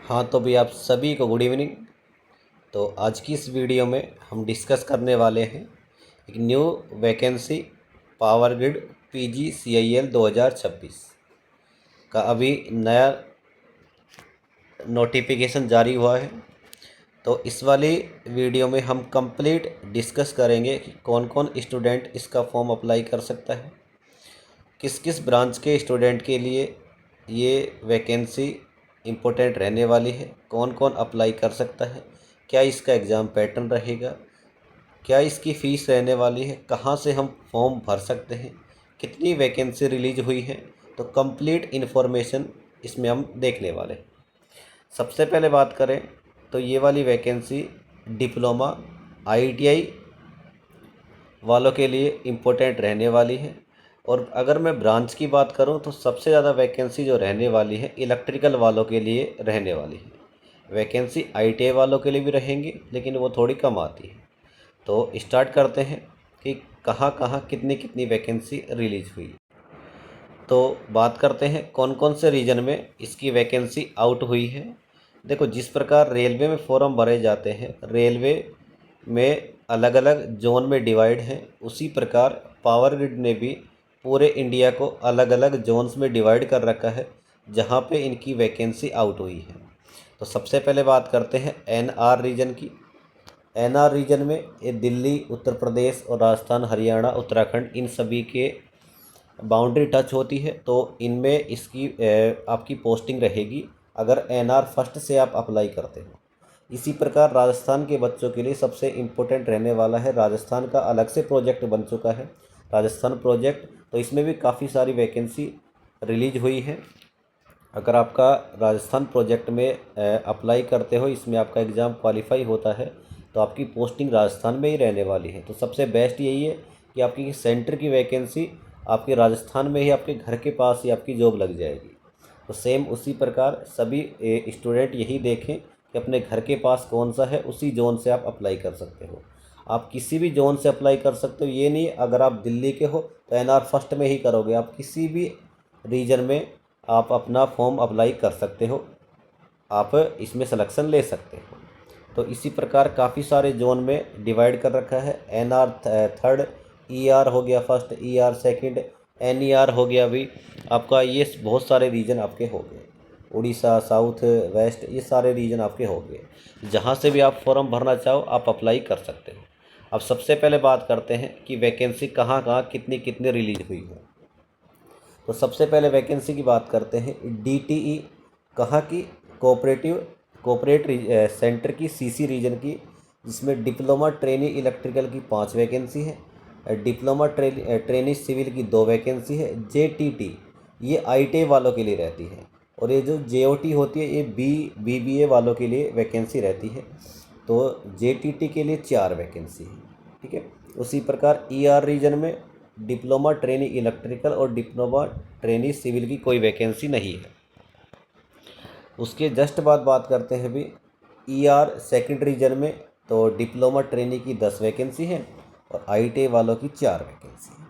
हाँ, तो भी आप सभी को गुड इवनिंग। तो आज की इस वीडियो में हम डिस्कस करने वाले हैं एक new vacancy power grid PGCIL 2026 का अभी नया नोटिफिकेशन जारी हुआ है। तो इस वाली वीडियो में हम कंप्लीट डिस्कस करेंगे कि कौन कौन स्टूडेंट इसका फॉर्म अप्लाई कर सकता है, किस किस ब्रांच के स्टूडेंट के लिए ये वैकेंसी इम्पोर्टेंट रहने वाली है, कौन कौन अप्लाई कर सकता है, क्या इसका एग्ज़ाम पैटर्न रहेगा, क्या इसकी फ़ीस रहने वाली है, कहाँ से हम फॉर्म भर सकते हैं, कितनी वैकेंसी रिलीज हुई है। तो कंप्लीट इन्फॉर्मेशन इसमें हम देखने वाले हैं। सबसे पहले बात करें तो ये वाली वैकेंसी डिप्लोमा ITI वालों के लिए इम्पोर्टेंट रहने वाली है। और अगर मैं ब्रांच की बात करूं तो सबसे ज़्यादा वैकेंसी जो रहने वाली है इलेक्ट्रिकल वालों के लिए रहने वाली है। वैकेंसी ITI वालों के लिए भी रहेंगी लेकिन वो थोड़ी कम आती है। तो स्टार्ट करते हैं कि कहाँ कहाँ कितनी कितनी वैकेंसी रिलीज हुई। तो बात करते हैं कौन कौन से रीजन में इसकी वैकेंसी आउट हुई है। देखो, जिस प्रकार रेलवे में फॉर्म भरे जाते हैं, रेलवे में अलग अलग जोन में डिवाइड हैं, उसी प्रकार पावर ग्रिड ने भी पूरे इंडिया को अलग अलग जोन्स में डिवाइड कर रखा है जहां पे इनकी वैकेंसी आउट हुई है। तो सबसे पहले बात करते हैं NR रीजन की। NR रीजन में ये दिल्ली, उत्तर प्रदेश और राजस्थान, हरियाणा, उत्तराखंड इन सभी के बाउंड्री टच होती है। तो इनमें इसकी आपकी पोस्टिंग रहेगी अगर NR फर्स्ट से आप अप्लाई करते हो। इसी प्रकार राजस्थान के बच्चों के लिए सबसे इम्पोर्टेंट रहने वाला है, राजस्थान का अलग से प्रोजेक्ट बन चुका है, राजस्थान प्रोजेक्ट। तो इसमें भी काफ़ी सारी वैकेंसी रिलीज हुई है। अगर आपका राजस्थान प्रोजेक्ट में अप्लाई करते हो, इसमें आपका एग्ज़ाम क्वालिफाई होता है, तो आपकी पोस्टिंग राजस्थान में ही रहने वाली है। तो सबसे बेस्ट यही है कि आपकी सेंटर की वैकेंसी आपके राजस्थान में ही, आपके घर के पास ही आपकी जॉब लग जाएगी। तो सेम उसी प्रकार सभी स्टूडेंट यही देखें कि अपने घर के पास कौन सा है, उसी जोन से आप अप्लाई कर सकते हो। आप किसी भी जोन से अप्लाई कर सकते हो, ये नहीं अगर आप दिल्ली के हो तो NR फर्स्ट में ही करोगे। आप किसी भी रीजन में आप अपना फॉर्म अप्लाई कर सकते हो, आप इसमें सिलेक्शन ले सकते हो। तो इसी प्रकार काफ़ी सारे जोन में डिवाइड कर रखा है। NR थर्ड, ER हो गया फर्स्ट, ER सेकंड, NER हो गया। अभी आपका ये बहुत सारे रीजन आपके हो गए, उड़ीसा, साउथ, वेस्ट, ये सारे रीजन आपके हो गए। जहाँ से भी आप फॉर्म भरना चाहो आप अप्लाई कर सकते हो। अब सबसे पहले बात करते हैं कि वैकेंसी कहाँ कहाँ कितनी कितनी रिलीज हुई है। तो सबसे पहले वैकेंसी की बात करते हैं। DTE कहाँ की? कोऑपरेट सेंटर की, CC रीजन की, जिसमें डिप्लोमा ट्रेनी इलेक्ट्रिकल की 5 वैकेंसी है, डिप्लोमा ट्रेनी सिविल की 2 वैकेंसी है। JTT ये ITI वालों के लिए रहती है, और ये जो JOT होती है ये BBA वालों के लिए वैकेंसी रहती है। तो JTT के लिए 4 वैकेंसी है, ठीक है। उसी प्रकार ER रीजन में डिप्लोमा ट्रेनी इलेक्ट्रिकल और डिप्लोमा ट्रेनी सिविल की कोई वैकेंसी नहीं है। उसके जस्ट बाद बात करते हैं भी ER सेकंड रीजन में। तो डिप्लोमा ट्रेनी की 10 वैकेंसी है और ITI वालों की 4 वैकेंसी है।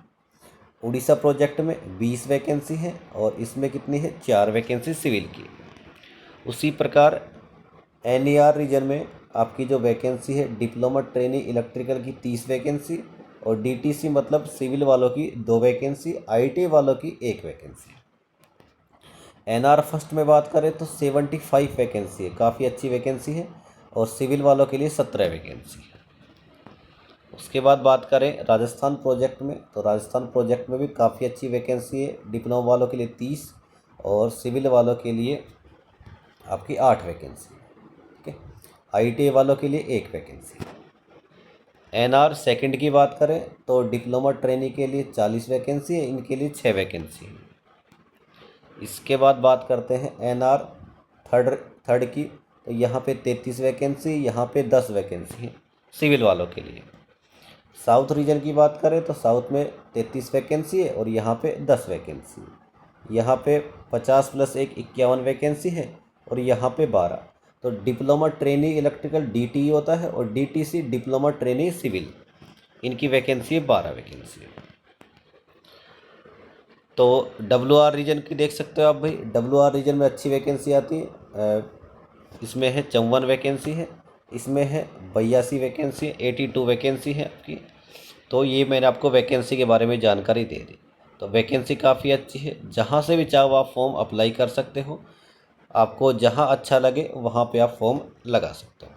उड़ीसा प्रोजेक्ट में 20 वैकेंसी है और इसमें कितनी है? 4 वैकेंसी सिविल की। उसी प्रकार NER रीजन में आपकी जो वैकेंसी है, डिप्लोमा ट्रेनी इलेक्ट्रिकल की 30 वैकेंसी और DTC मतलब सिविल वालों की 2 वैकेंसी, ITI वालों की 1 वैकेंसी। NR फर्स्ट में बात करें तो 75 वैकेंसी है, काफ़ी अच्छी वैकेंसी है, और सिविल वालों के लिए 17 वैकेंसी है। उसके बाद बात करें राजस्थान प्रोजेक्ट में, तो राजस्थान प्रोजेक्ट में भी काफ़ी अच्छी वैकेंसी है, डिप्लोमा वालों के लिए 30 और सिविल वालों के लिए आपकी 8 वैकेंसी है, ठीक है। ITI वालों के लिए 1 वैकेंसी। NR सेकंड की बात करें तो डिप्लोमा ट्रेनी के लिए 40 वैकेंसी है, इनके लिए 6 वैकेंसी है। इसके बाद बात करते हैं NR थर्ड की, तो यहाँ पे 33 वैकेंसी, यहाँ पे 10 वैकेंसी है सिविल वालों के लिए। साउथ रीजन की बात करें तो साउथ में 33 वैकेंसी है और यहाँ पे 10 वैकेंसी है। यहाँ पे 50 + 1 51 वैकेंसी है और यहाँ पे 12। तो डिप्लोमा ट्रेनी इलेक्ट्रिकल DTE होता है और DTC डिप्लोमा ट्रेनी सिविल, इनकी वैकेंसी है 12 वैकेंसी है। तो WR रीजन की देख सकते हो आप भाई, WR रीजन में अच्छी वैकेंसी आती है। इसमें है 54 वैकेंसी है, इसमें है 82 वैकेंसी, 82 वैकेंसी है आपकी। तो ये मैंने आपको वैकेंसी के बारे में जानकारी दे दी। तो वैकेंसी काफ़ी अच्छी है, जहाँ से भी चाहो आप फॉर्म अप्लाई कर सकते हो। आपको जहाँ अच्छा लगे वहाँ पे आप फॉर्म लगा सकते हो।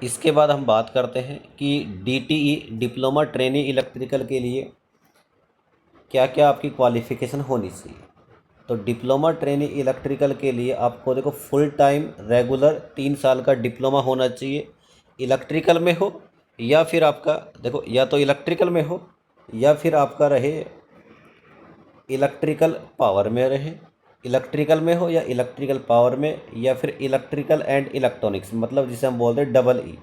इसके बाद हम बात करते हैं कि DTE डिप्लोमा ट्रेनी इलेक्ट्रिकल के लिए क्या क्या आपकी क्वालिफ़िकेशन होनी चाहिए। तो डिप्लोमा ट्रेनी इलेक्ट्रिकल के लिए आपको देखो फुल टाइम रेगुलर 3 साल का डिप्लोमा होना चाहिए। इलेक्ट्रिकल में हो या फिर आपका देखो या तो इलेक्ट्रिकल में हो या फिर आपका रहे इलेक्ट्रिकल पावर में रहे, इलेक्ट्रिकल में हो या इलेक्ट्रिकल पावर में, या फिर इलेक्ट्रिकल एंड इलेक्ट्रॉनिक्स मतलब जिसे हम बोलते हैं EE,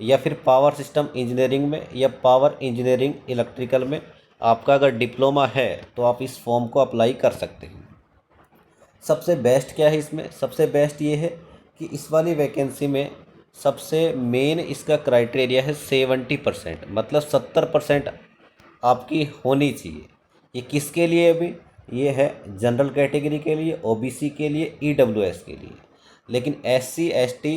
या फिर पावर सिस्टम इंजीनियरिंग में या पावर इंजीनियरिंग इलेक्ट्रिकल में आपका अगर डिप्लोमा है तो आप इस फॉर्म को अप्लाई कर सकते हैं। सबसे बेस्ट क्या है इसमें, सबसे बेस्ट ये है कि इस वाली वैकेंसी में सबसे मेन इसका क्राइटेरिया है 70%, मतलब 70% आपकी होनी चाहिए। ये किसके लिए अभी, ये है जनरल कैटेगरी के लिए, OBC के लिए, EWS के लिए। लेकिन SC ST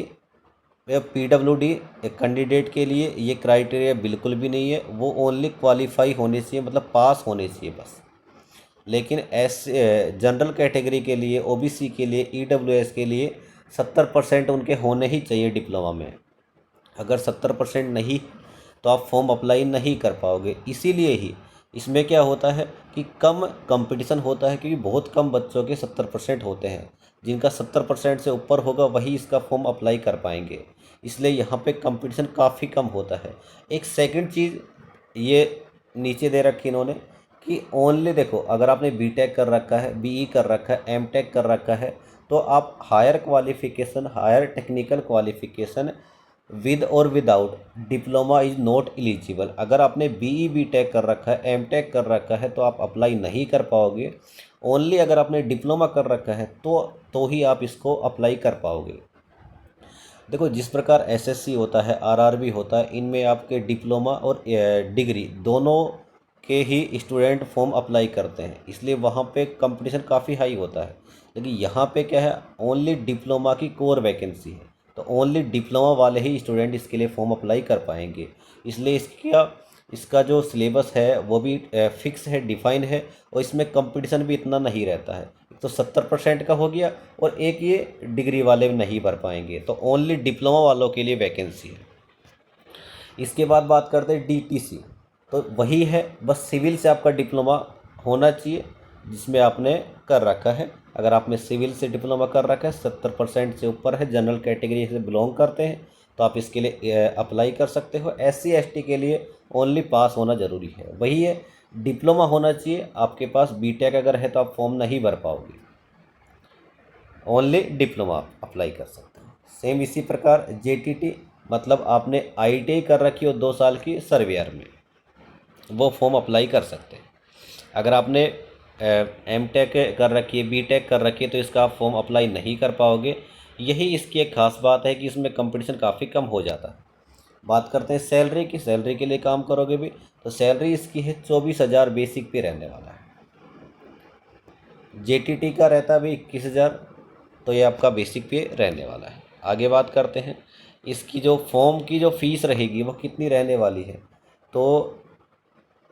या PWD कैंडिडेट के लिए ये क्राइटेरिया बिल्कुल भी नहीं है। वो ओनली क्वालिफाई होने चाहिए, मतलब पास होने चाहिए बस। लेकिन जनरल कैटेगरी के लिए, OBC के लिए, EWS के लिए 70% उनके होने ही चाहिए डिप्लोमा में। अगर 70% नहीं तो आप फॉर्म अप्लाई नहीं कर पाओगे। इसीलिए ही इसमें क्या होता है कि कम कंपटीशन होता है, क्योंकि बहुत कम बच्चों के 70% होते हैं। जिनका 70% से ऊपर होगा वही इसका फॉर्म अप्लाई कर पाएंगे। इसलिए यहाँ पे कंपटीशन काफ़ी कम होता है। एक सेकंड चीज़ ये नीचे दे रखी इन्होंने कि ओनली देखो, अगर आपने BTech कर रखा है, BE कर रखा है, MTech कर रखा है, तो आप higher qualification, higher technical qualification with और without diploma is not eligible. अगर आपने BE BTech कर रखा है, MTech कर रखा है तो आप अप्लाई नहीं कर पाओगे। ओनली अगर आपने डिप्लोमा कर रखा है तो ही आप इसको अप्लाई कर पाओगे। देखो जिस प्रकार SSC होता है, RRB होता है, इनमें आपके डिप्लोमा और डिग्री दोनों के ही स्टूडेंट फॉर्म अप्लाई करते हैं, इसलिए वहाँ पे कंपटीशन काफ़ी हाई होता है। लेकिन यहाँ पे क्या है, ओनली डिप्लोमा की कोर वैकेंसी है, तो ओनली डिप्लोमा वाले ही स्टूडेंट इसके लिए फॉर्म अप्लाई कर पाएंगे। इसलिए इसका जो सिलेबस है वो भी फिक्स है, डिफाइन है, और इसमें कंपटीशन भी इतना नहीं रहता है। तो 70% का हो गया, और एक ये डिग्री वाले नहीं भर पाएंगे, तो ओनली डिप्लोमा वालों के लिए वैकेंसी है। इसके बाद बात करते हैं DTC। तो वही है, बस सिविल से आपका डिप्लोमा होना चाहिए जिसमें आपने कर रखा है। अगर आपने सिविल से डिप्लोमा कर रखा है, 70% से ऊपर है, जनरल कैटेगरी से बिलोंग करते हैं, तो आप इसके लिए अप्लाई कर सकते हो। SC ST के लिए ओनली पास होना ज़रूरी है। वही है, डिप्लोमा होना चाहिए आपके पास। BTech अगर है तो आप फॉर्म नहीं भर पाओगे, ओनली डिप्लोमा आप अप्लाई कर सकते हो। सेम इसी प्रकार JTT, मतलब आपने ITI कर रखी हो 2 साल की सर्वेयर में, वो फॉर्म अप्लाई कर सकते हैं। अगर आपने MTech कर रखी है, BTech कर रखी है, तो इसका आप फॉर्म अप्लाई नहीं कर पाओगे। यही इसकी एक ख़ास बात है कि इसमें कंपटीशन काफ़ी कम हो जाता है। बात करते हैं सैलरी की। सैलरी के लिए काम करोगे भी तो सैलरी इसकी है 24,000 बेसिक पे रहने वाला है। JTT का रहता है भी 21,000, तो ये आपका बेसिक पे रहने वाला है। आगे बात करते हैं इसकी जो फॉर्म की जो फ़ीस रहेगी वो कितनी रहने वाली है। तो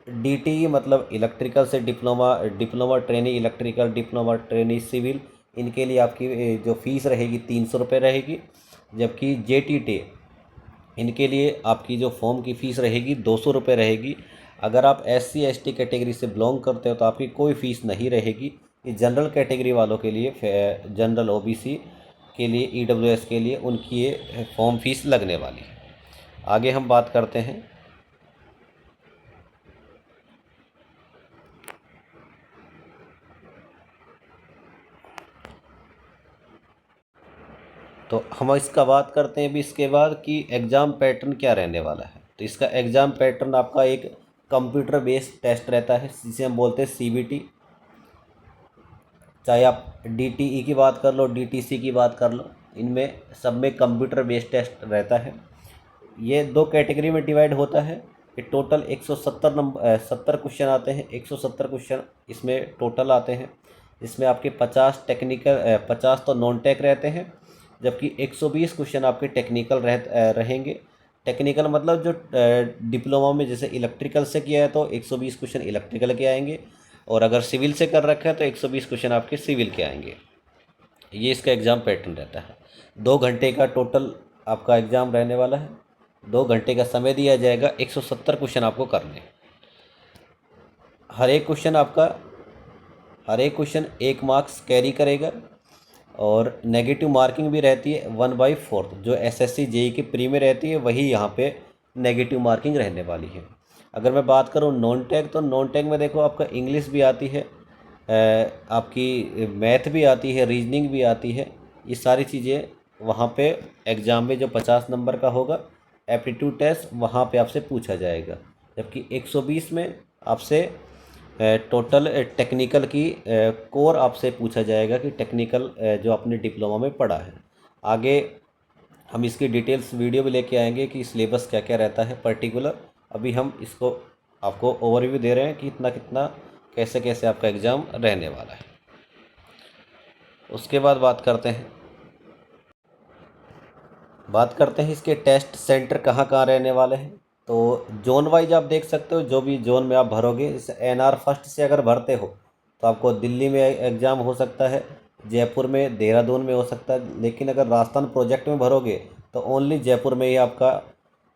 DTE मतलब इलेक्ट्रिकल से diploma, diploma trainee electrical, diploma trainee civil, इनके लिए आपकी जो फ़ीस रहेगी 300 रुपये रहेगी। जबकि JTT इनके लिए आपकी जो फॉर्म की फ़ीस रहेगी 200 रुपये रहेगी। अगर आप SC ST कैटेगरी से बिलोंग करते हो तो आपकी कोई फ़ीस नहीं रहेगी। ये जनरल कैटेगरी वालों के लिए, जनरल OBC के लिए, EWS के लिए उनकी ये फॉर्म फ़ीस लगने वाली है। आगे हम बात करते हैं तो हम इसका बात करते हैं भी इसके बाद कि एग्ज़ाम पैटर्न क्या रहने वाला है। तो इसका एग्ज़ाम पैटर्न आपका एक कंप्यूटर बेस्ड टेस्ट रहता है जिसे हम बोलते हैं CBT। चाहे आप DTE की बात कर लो, DTC की बात कर लो, इनमें सब में कंप्यूटर बेस्ड टेस्ट रहता है। ये 2 कैटेगरी में डिवाइड होता है। ये टोटल 170 क्वेश्चन आते हैं, 170 क्वेश्चन इसमें टोटल आते हैं। जिसमें आपके 50 टेक्निकल 50 तो नॉन टेक रहते हैं, जबकि 120 क्वेश्चन आपके टेक्निकल रहेंगे। टेक्निकल मतलब जो डिप्लोमा में जैसे इलेक्ट्रिकल से किया है तो 120 क्वेश्चन इलेक्ट्रिकल के आएंगे, और अगर सिविल से कर रखा है तो 120 क्वेश्चन आपके सिविल के आएंगे। ये इसका एग्ज़ाम पैटर्न रहता है। 2 घंटे का टोटल आपका एग्ज़ाम रहने वाला है। 2 घंटे का समय दिया जाएगा, 170 क्वेश्चन आपको करने। हर एक क्वेश्चन 1 मार्क्स कैरी करेगा, और नेगेटिव मार्किंग भी रहती है 1/4। जो एसएससी जेई की प्री में रहती है वही यहाँ पे नेगेटिव मार्किंग रहने वाली है। अगर मैं बात करूँ नॉन टेक, तो नॉन टेक में देखो आपका इंग्लिश भी आती है, आपकी मैथ भी आती है, रीजनिंग भी आती है। ये सारी चीज़ें वहाँ पे एग्ज़ाम में जो 50 नंबर का होगा एप्टीट्यूड टेस्ट, वहाँ पे आपसे पूछा जाएगा। जबकि 120 में आपसे टोटल टेक्निकल की कोर आपसे पूछा जाएगा कि टेक्निकल जो आपने डिप्लोमा में पढ़ा है। आगे हम इसकी डिटेल्स वीडियो भी लेके आएंगे कि सिलेबस क्या क्या रहता है पर्टिकुलर। अभी हम इसको आपको ओवरव्यू दे रहे हैं कि इतना कितना कैसे कैसे आपका एग्ज़ाम रहने वाला है। उसके बाद बात करते हैं इसके टेस्ट सेंटर कहाँ कहाँ रहने वाले हैं। तो जोन वाइज आप देख सकते हो, जो भी जोन में आप भरोगे, जैसे एनआर फर्स्ट से अगर भरते हो तो आपको दिल्ली में एग्ज़ाम हो सकता है, जयपुर में, देहरादून में हो सकता है। लेकिन अगर राजस्थान प्रोजेक्ट में भरोगे तो ओनली जयपुर में ही आपका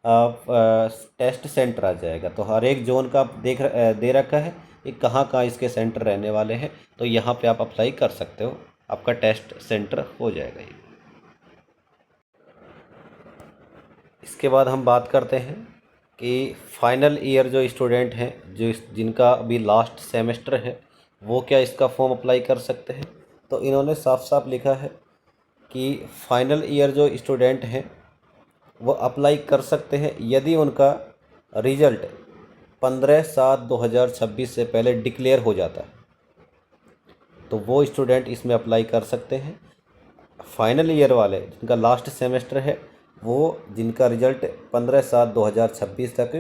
टेस्ट सेंटर आ जाएगा। तो हर एक जोन का आप दे रखा है कि कहाँ कहाँ इसके सेंटर रहने वाले हैं, तो यहाँ पे आप अप्लाई कर सकते हो, आपका टेस्ट सेंटर हो जाएगा ये। इसके बाद हम बात करते हैं कि फाइनल ईयर जो स्टूडेंट हैं, जिनका अभी लास्ट सेमेस्टर है, वो क्या इसका फॉर्म अप्लाई कर सकते हैं। तो इन्होंने साफ साफ लिखा है कि फाइनल ईयर जो स्टूडेंट हैं वो अप्लाई कर सकते हैं यदि उनका रिज़ल्ट 15/7/2026 से पहले डिक्लेयर हो जाता है, तो वो स्टूडेंट इसमें अप्लाई कर सकते हैं। फाइनल ईयर वाले जिनका लास्ट सेमेस्टर है, वो जिनका रिज़ल्ट 15/7/2026 तक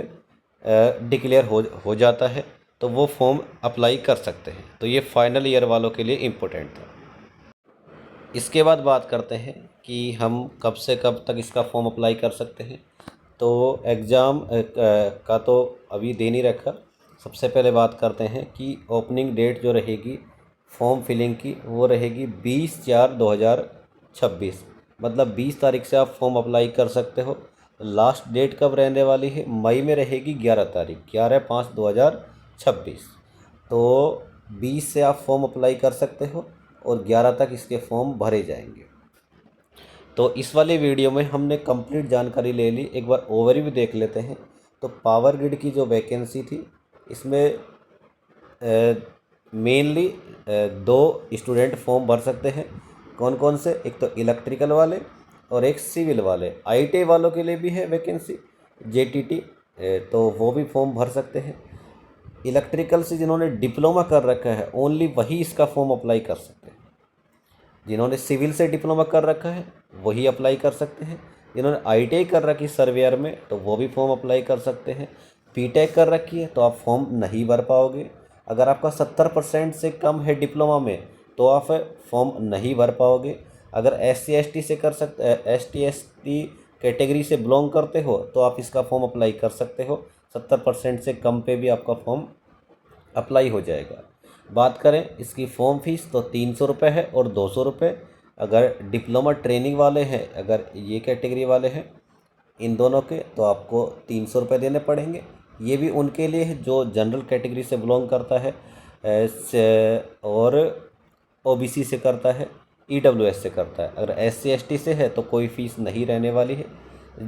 डिक्लेयर हो जाता है, तो वो फॉर्म अप्लाई कर सकते हैं। तो ये फाइनल ईयर वालों के लिए इम्पोर्टेंट था। इसके बाद बात करते हैं कि हम कब से कब तक इसका फॉर्म अप्लाई कर सकते हैं। तो एग्ज़ाम का तो अभी दे नहीं रखा। सबसे पहले बात करते हैं कि ओपनिंग डेट जो रहेगी फॉर्म फिलिंग की, वो रहेगी 20/4/2026। मतलब 20 तारीख से आप फॉर्म अप्लाई कर सकते हो। लास्ट डेट कब रहने वाली है? मई में रहेगी 11 तारीख, 11/5/2026। तो 20 से आप फॉर्म अप्लाई कर सकते हो और 11 तक इसके फॉर्म भरे जाएंगे। तो इस वाले वीडियो में हमने कंप्लीट जानकारी ले ली। एक बार ओवरव्यू देख लेते हैं। तो पावर ग्रिड की जो वैकेंसी थी, इसमें मेनली 2 स्टूडेंट फॉर्म भर सकते हैं। कौन कौन से? एक तो इलेक्ट्रिकल वाले और एक सिविल वाले। आईटीआई वालों के लिए भी है वैकेंसी, जेटीटी, तो वो भी फॉर्म भर सकते हैं। इलेक्ट्रिकल से जिन्होंने डिप्लोमा कर रखा है ओनली वही इसका फॉर्म अप्लाई कर सकते हैं। जिन्होंने सिविल से डिप्लोमा कर रखा है वही अप्लाई कर सकते हैं। जिन्होंने आईटीआई कर रखी सर्वेयर में, तो वो भी फॉर्म अप्लाई कर सकते हैं। बीटेक कर रखी है तो आप फॉर्म नहीं भर पाओगे। अगर आपका 70% से कम है डिप्लोमा में तो आप फॉर्म नहीं भर पाओगे। अगर SC/ST से ST/ST कैटेगरी से बिलोंग करते हो तो आप इसका फॉर्म अप्लाई कर सकते हो। 70% से कम पे भी आपका फॉर्म अप्लाई हो जाएगा। बात करें इसकी फ़ॉर्म फीस, तो 300 रुपये है और 200 रुपये अगर डिप्लोमा ट्रेनिंग वाले हैं, अगर ये कैटेगरी वाले हैं इन दोनों के, तो आपको 300 रुपये देने पड़ेंगे। ये भी उनके लिए है जो जनरल कैटेगरी से बिलोंग करता है और OBC से करता है, EWS से करता है। अगर SC/ST से है तो कोई फ़ीस नहीं रहने वाली है।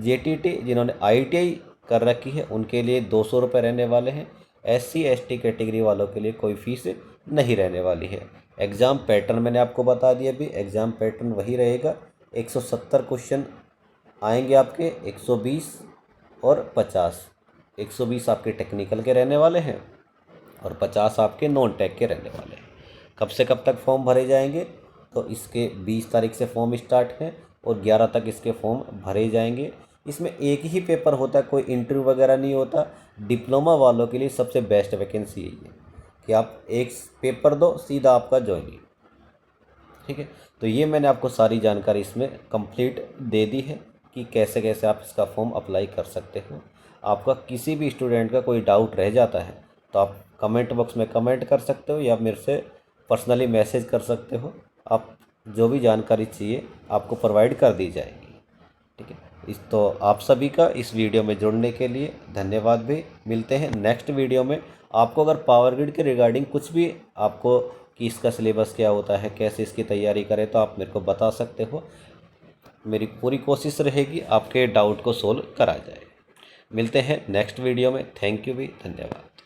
JTT जिन्होंने ITI कर रखी है उनके लिए 200 रुपये रहने वाले हैं। SC/ST कैटेगरी वालों के लिए कोई फ़ीस नहीं रहने वाली है। एग्ज़ाम पैटर्न मैंने आपको बता दिया। भी एग्ज़ाम पैटर्न वही रहेगा। 170 क्वेश्चन आएंगे आपके, 120 और 50। 120 आपके टेक्निकल के रहने वाले हैं और 50 आपके नॉन टेक के रहने वाले हैं। कब से कब तक फॉर्म भरे जाएंगे? तो इसके 20 तारीख से फॉर्म स्टार्ट है और 11 तक इसके फॉर्म भरे जाएंगे। इसमें एक ही पेपर होता है, कोई इंटरव्यू वगैरह नहीं होता। डिप्लोमा वालों के लिए सबसे बेस्ट वैकेंसी यही है कि आप एक पेपर दो, सीधा आपका ज्वाइनिंग। ठीक है। तो ये मैंने आपको सारी जानकारी इसमें कंप्लीट दे दी है कि कैसे कैसे आप इसका फॉर्म अप्लाई कर सकते हो। आपका किसी भी स्टूडेंट का कोई डाउट रह जाता है तो आप कमेंट बॉक्स में कमेंट कर सकते हो या मेरे से पर्सनली मैसेज कर सकते हो। आप जो भी जानकारी चाहिए आपको प्रोवाइड कर दी जाएगी। ठीक है। तो आप सभी का इस वीडियो में जुड़ने के लिए धन्यवाद भी। मिलते हैं नेक्स्ट वीडियो में। आपको अगर पावर ग्रिड के रिगार्डिंग कुछ भी आपको कि इसका सिलेबस क्या होता है, कैसे इसकी तैयारी करें, तो आप मेरे को बता सकते हो। मेरी पूरी कोशिश रहेगी आपके डाउट को सोल्व करा जाए। मिलते हैं नेक्स्ट वीडियो में। थैंक यू भी, धन्यवाद।